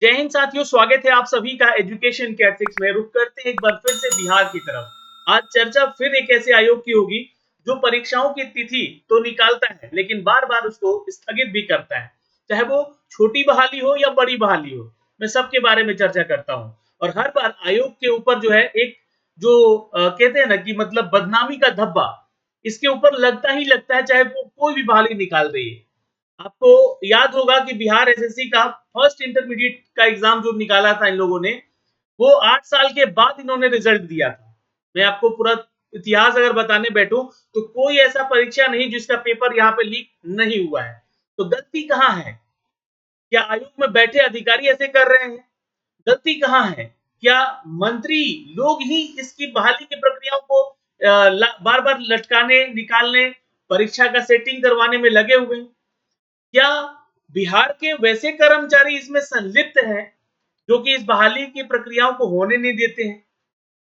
जय हिंद साथियों, स्वागत है आप सभी का एजुकेशन के एथिक्स में। रुक करते हैं एक बार फिर से बिहार की तरफ। आज चर्चा फिर एक ऐसे आयोग की होगी जो परीक्षाओं की तिथि तो निकालता है लेकिन बार बार उसको स्थगित भी करता है, चाहे वो छोटी बहाली हो या बड़ी बहाली हो। मैं सबके बारे में चर्चा करता हूँ और हर बार आयोग के ऊपर जो है एक जो कहते हैं ना कि मतलब बदनामी का धब्बा इसके ऊपर लगता ही लगता है, चाहे वो कोई भी बहाली निकाल रही है। आपको याद होगा कि बिहार एसएससी का फर्स्ट इंटरमीडिएट का एग्जाम जो निकाला था इन लोगों ने, वो 8 साल के बाद इन्होंने रिजल्ट दिया था। मैं आपको पूरा इतिहास अगर बताने बैठूं तो कोई ऐसा परीक्षा नहीं जिसका पेपर यहाँ पे लीक नहीं हुआ है। तो गलती कहाँ है? क्या आयोग में बैठे अधिकारी ऐसे कर रहे हैं? गलती कहाँ है? क्या मंत्री लोग ही इसकी बहाली की प्रक्रियाओं को बार बार लटकाने, निकालने, परीक्षा का सेटिंग करवाने में लगे हुए हैं? क्या बिहार के वैसे कर्मचारी इसमें संलिप्त हैं जो कि इस बहाली की प्रक्रियाओं को होने नहीं देते हैं?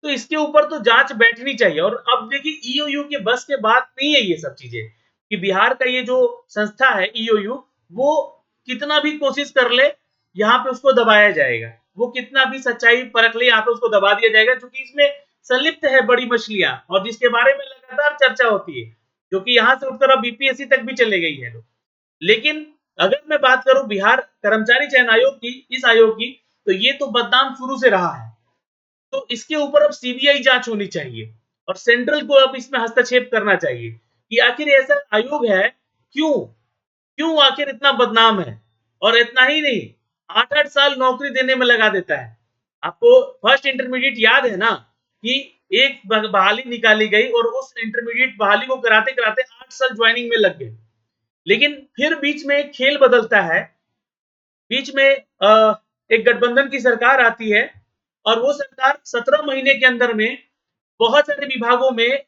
तो इसके ऊपर तो जांच बैठनी चाहिए। और अब देखिए ईओयू के बस के बात नहीं है ये सब चीजें, कि बिहार का ये जो संस्था है ईओयू, वो कितना भी कोशिश कर ले यहाँ पे उसको दबाया जाएगा। वो कितना भी सच्चाई परख ले यहाँ पे उसको दबा दिया जाएगा, क्योंकि इसमें संलिप्त है बड़ी मछलियां और जिसके बारे में लगातार चर्चा होती है, जो कि यहाँ से उठकर अब बीपीएससी तक भी चले गई है। लेकिन अगर मैं बात करूं बिहार कर्मचारी चयन आयोग की, इस आयोग की, तो ये तो बदनाम शुरू से रहा है। तो इसके ऊपर अब सीबीआई जांच होनी चाहिए और सेंट्रल को अब इसमें हस्तक्षेप करना चाहिए कि आखिर ऐसा आयोग है क्यों, क्यों आखिर इतना बदनाम है। और इतना ही नहीं, 8-8 साल नौकरी देने में लगा देता है। आपको फर्स्ट इंटरमीडिएट याद है ना, कि एक बहाली निकाली गई और उस इंटरमीडिएट बहाली को कराते कराते 8 साल ज्वाइनिंग में लग गए। लेकिन फिर बीच में एक खेल बदलता है, बीच में एक गठबंधन की सरकार आती है और वो सरकार 17 महीने के अंदर में बहुत सारे विभागों में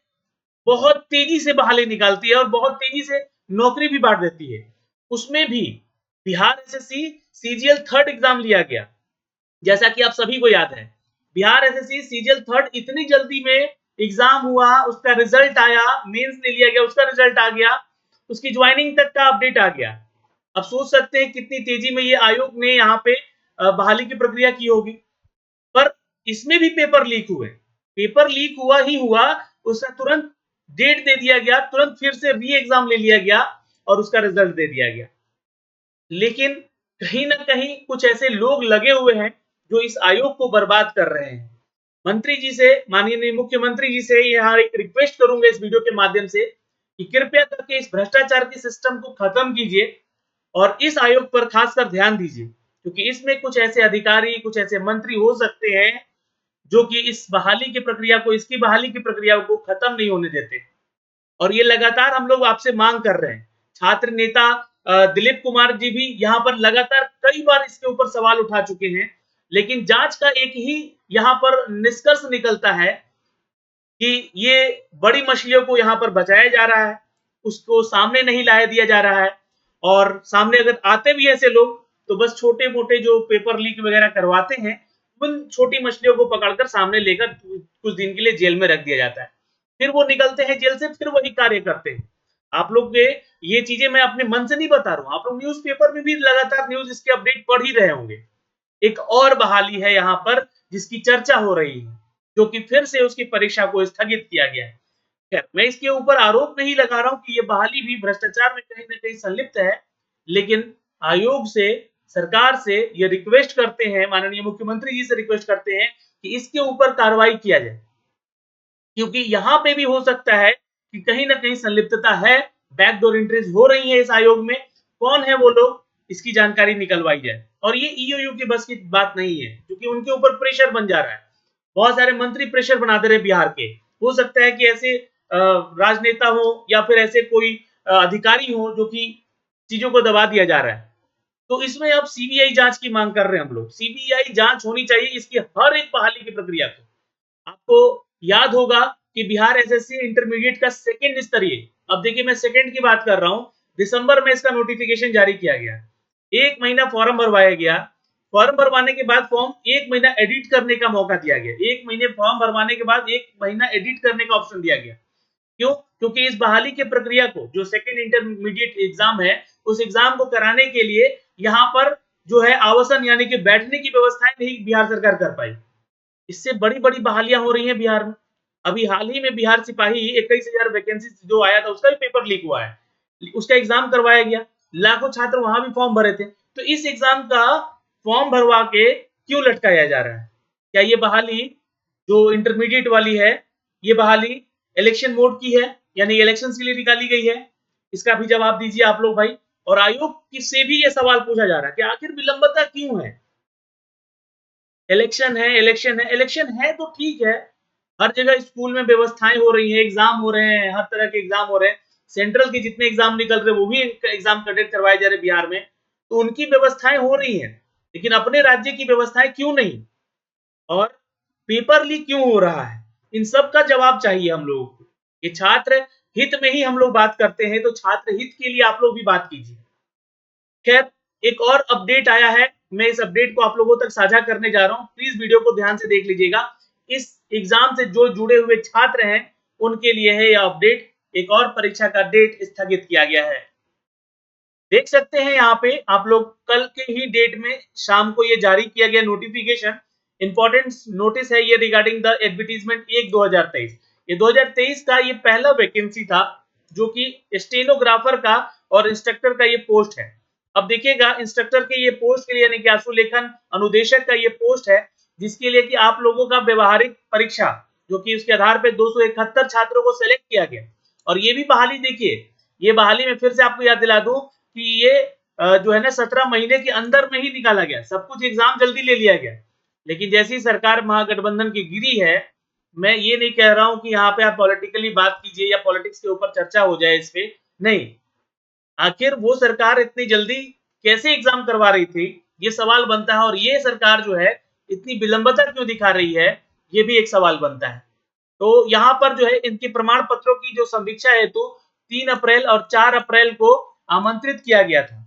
बहुत तेजी से बहाली निकालती है और बहुत तेजी से नौकरी भी बांट देती है। उसमें भी Bihar SSC CGL third exam लिया गया, जैसा कि आप सभी को याद है। बिहार एसएससी सीजीएल थर्ड इतनी जल्दी में एग्जाम हुआ, उसका रिजल्ट आया, मेंस ले लिया गया, उसका रिजल्ट आ गया, उसकी ज्वाइनिंग तक का अपडेट आ गया। अब सोच सकते हैं कितनी तेजी में ये आयोग ने यहाँ पे बहाली की प्रक्रिया की होगी। पर इसमें भी पेपर लीक हुए, पेपर लीक हुआ ही हुआ, उसका तुरंत डेट दे दिया गया, तुरंत फिर से री एग्जाम ले लिया गया और उसका रिजल्ट दे दिया गया। लेकिन कहीं ना कहीं कुछ ऐसे लोग लगे हुए हैं जो इस आयोग को बर्बाद कर रहे हैं। मंत्री जी से, माननीय मुख्यमंत्री जी से यहाँ एक रिक्वेस्ट करूंगा इस वीडियो के माध्यम से कि कृपया करके इस भ्रष्टाचार के सिस्टम को खत्म कीजिए और इस आयोग पर खासकर ध्यान दीजिए, क्योंकि इसमें कुछ ऐसे अधिकारी, कुछ ऐसे मंत्री हो सकते हैं जो कि इस बहाली की प्रक्रिया को, इसकी बहाली की प्रक्रिया को खत्म नहीं होने देते। और ये लगातार हम लोग आपसे मांग कर रहे हैं। छात्र नेता दिलीप कुमार जी भी यहाँ पर लगातार कई बार इसके ऊपर सवाल उठा चुके हैं, लेकिन जांच का एक ही यहाँ पर निष्कर्ष निकलता है कि ये बड़ी मछलियों को यहाँ पर बचाया जा रहा है, उसको सामने नहीं लाया दिया जा रहा है। और सामने अगर आते भी ऐसे लोग तो बस छोटे मोटे जो पेपर लीक वगैरह करवाते हैं, उन छोटी मछलियों को पकड़कर सामने लेकर कुछ दिन के लिए जेल में रख दिया जाता है। फिर वो निकलते हैं जेल से, फिर वही कार्य करते हैं। आप लोग के ये चीजें मैं अपने मन से नहीं बता रहा हूँ, आप लोग न्यूज़पेपर में भी लगातार न्यूज इसके अपडेट पढ़ ही रहे होंगे। एक और बहाली है यहाँ पर जिसकी चर्चा हो रही है, जो कि फिर से उसकी परीक्षा को स्थगित किया गया है। खैर, मैं इसके ऊपर आरोप नहीं लगा रहा हूं कि ये बहाली भी भ्रष्टाचार में कहीं ना कहीं संलिप्त है, लेकिन आयोग से, सरकार से ये रिक्वेस्ट करते हैं, माननीय मुख्यमंत्री जी से रिक्वेस्ट करते हैं कि इसके ऊपर कार्रवाई किया जाए, क्योंकि यहां पे भी हो सकता है कि कहीं ना कहीं संलिप्तता है, बैकडोर एंट्रीज हो रही है इस आयोग में। कौन है वो लोग, इसकी जानकारी निकलवाई जाए। और ये ईओयू की बस की बात नहीं है, क्योंकि उनके ऊपर प्रेशर बन जा रहा है। बहुत सारे मंत्री प्रेशर बना दे रहे बिहार के। हो सकता है कि ऐसे राजनेता हो या फिर ऐसे कोई अधिकारी हो जो कि चीजों को दबा दिया जा रहा है। तो इसमें अब सीबीआई जांच की मांग कर रहे हैं हम लोग। सीबीआई जांच होनी चाहिए इसकी हर एक बहाली की प्रक्रिया को। आपको याद होगा कि बिहार एसएससी इंटरमीडिएट का सेकंड स्तरीय, अब देखिए मैं सेकंड की बात कर रहा हूं, दिसंबर में इसका नोटिफिकेशन जारी किया गया। एक महीना फॉर्म भरवाया गया, फॉर्म भरवाने के बाद फॉर्म एक महीना एडिट करने का मौका दिया गया। एक महीने फॉर्म भरवाने के बाद एक महीना एडिट करने का ऑप्शन दिया गया। क्यों? क्योंकि इस बहाली की प्रक्रिया को, जो सेकंड इंटरमीडिएट एग्जाम है, उस एग्जाम को कराने के लिए यहाँ पर जो है आवासन यानी कि बैठने की व्यवस्थाएं नहीं बिहार सरकार कर पाई। इससे बड़ी-बड़ी बहालियां हो रही हैं बिहार में। अभी हाल ही में बिहार सिपाही 21,000 वैकेंसी जो आया था उसका भी पेपर लीक हुआ है। उसका एग्जाम करवाया गया। लाखों छात्र वहां भी फॉर्म भरे थे। तो इस एग्जाम का फॉर्म भरवा के क्यों लटकाया जा रहा है? क्या ये बहाली जो इंटरमीडिएट वाली है, ये बहाली इलेक्शन मोड की है, यानी इलेक्शन के लिए निकाली गई है? इसका भी जवाब दीजिए आप लोग भाई। और आयोग से भी ये सवाल पूछा जा रहा है कि आखिर विलंबता क्यों है? इलेक्शन है, इलेक्शन है, इलेक्शन है तो ठीक है। हर जगह स्कूल में व्यवस्थाएं हो रही हैं, एग्जाम हो रहे हैं, हर तरह के एग्जाम हो रहे हैं। सेंट्रल के जितने एग्जाम निकल रहे हैं वो भी एग्जाम कंडक्ट करवाए जा रहे हैं बिहार में। तो उनकी व्यवस्थाएं हो रही हैं, लेकिन अपने राज्य की व्यवस्थाएं क्यों नहीं? और पेपर लीक क्यों हो रहा है? इन सब का जवाब चाहिए हम लोगों को। ये छात्र हित में ही हम लोग बात करते हैं, तो छात्र हित के लिए आप लोग भी बात कीजिए। खैर, एक और अपडेट आया है, मैं इस अपडेट को आप लोगों तक साझा करने जा रहा हूं। प्लीज वीडियो को ध्यान से देख लीजिएगा। इस एग्जाम से जो जुड़े हुए छात्र हैं उनके लिए है यह अपडेट। एक और परीक्षा का डेट स्थगित किया गया है। देख सकते हैं यहाँ पे आप लोग, कल के ही डेट में शाम को ये जारी किया गया नोटिफिकेशन। इंपॉर्टेंट नोटिस है ये रिगार्डिंग द एडवर्टीजमेंट 1/2023। ये 2023 का ये पहला वैकेंसी था जो कि स्टेनोग्राफर का और इंस्ट्रक्टर का ये पोस्ट है। अब देखिएगा, इंस्ट्रक्टर के ये पोस्ट के लिए यानी कि आशुलेखन अनुदेशक का ये पोस्ट है, जिसके लिए कि आप लोगों का व्यवहारिक परीक्षा जो कि उसके आधार पे 271 छात्रों को सेलेक्ट किया गया। और ये भी बहाली देखिए, ये बहाली में फिर से आपको याद दिला दूं कि ये जो है ना 17 महीने के अंदर में ही निकाला गया। सब कुछ एग्जाम जल्दी ले लिया गया, लेकिन जैसी सरकार महागठबंधन की गिरी है, मैं ये नहीं कह रहा हूं कि यहाँ पे आप पॉलिटिकली बात कीजिए या पॉलिटिक्स के ऊपर चर्चा हो जाए इस पे, नहीं। आखिर वो सरकार इतनी जल्दी कैसे एग्जाम करवा रही थी, ये सवाल बनता है। और ये सरकार जो है इतनी विलंबता क्यों दिखा रही है, ये भी एक सवाल बनता है। तो यहाँ पर जो है इनके प्रमाण पत्रों की जो समीक्षा हेतु 3 अप्रैल और 4 अप्रैल को आमंत्रित किया गया था।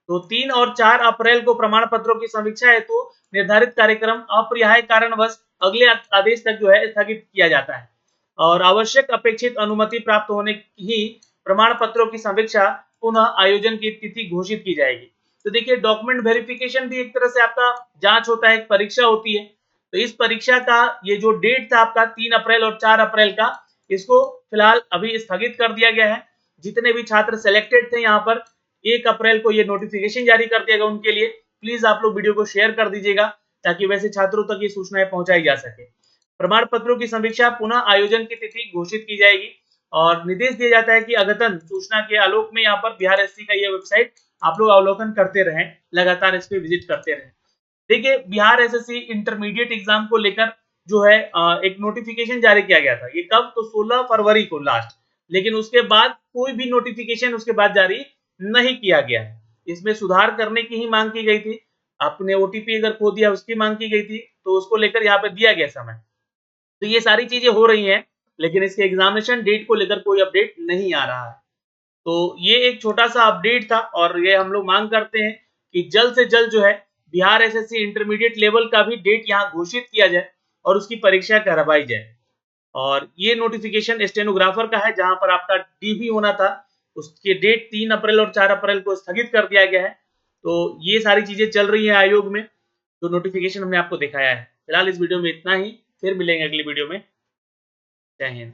तो 3 और 4 अप्रैल को प्रमाण पत्रों की समीक्षा हेतु निर्धारित कार्यक्रम अपरिहार्य कारणवश अगले आदेश तक जो है स्थगित किया जाता है। और आवश्यक अपेक्षित अनुमति प्राप्त होने ही प्रमाण पत्रों की समीक्षा पुनः आयोजन की तिथि घोषित की जाएगी। तो देखिए, डॉक्यूमेंट वेरिफिकेशन भी एक तरह से आपका जांच होता है, एक परीक्षा होती है। तो इस परीक्षा का ये जो डेट था आपका 3 अप्रैल और 4 अप्रैल का, इसको फिलहाल अभी स्थगित कर दिया गया है। जितने भी छात्र सिलेक्टेड थे यहाँ पर 1 अप्रैल को ये नोटिफिकेशन जारी कर दिया गया उनके लिए। प्लीज आप लोग वीडियो को शेयर कर दीजिएगा ताकि वैसे छात्रों तक ये सूचनाएं पहुंचाई जा सके। प्रमाण पत्रों की समीक्षा पुनः आयोजन की तिथि घोषित की जाएगी। और निर्देश दिया जाता है कि अद्यतन सूचना के आलोक में यहाँ पर बिहार एससी का ये वेबसाइट आप लोग अवलोकन करते रहें, लगातार इस पे विजिट करते रहें। देखिए, बिहार एसएससी इंटरमीडिएट एग्जाम को लेकर जो है एक नोटिफिकेशन जारी किया गया था। ये कब? तो 16 फरवरी को लास्ट। लेकिन उसके बाद कोई भी नोटिफिकेशन उसके बाद जारी नहीं किया गया है। इसमें सुधार करने की ही मांग की गई थी। आपने ओटीपी अगर खो दिया उसकी मांग की गई थी, तो उसको लेकर यहाँ पे दिया गया समय। तो ये सारी चीजें हो रही हैं, लेकिन इसके एग्जामिनेशन डेट को लेकर कोई अपडेट नहीं आ रहा है। तो ये एक छोटा सा अपडेट था और ये हम लोग मांग करते हैं कि जल्द से जल्द जो है बिहार एसएससी इंटरमीडिएट लेवल का भी डेट यहाँ घोषित किया जाए और उसकी परीक्षा करवाई जाए। और ये नोटिफिकेशन स्टेनोग्राफर का है, जहां पर आपका डीवी होना था, उसके डेट 3 अप्रैल और 4 अप्रैल को स्थगित कर दिया गया है। तो ये सारी चीजें चल रही है आयोग में, जो नोटिफिकेशन हमने आपको दिखाया है। फिलहाल इस वीडियो में इतना ही, फिर मिलेंगे अगली वीडियो में। जय हिंद।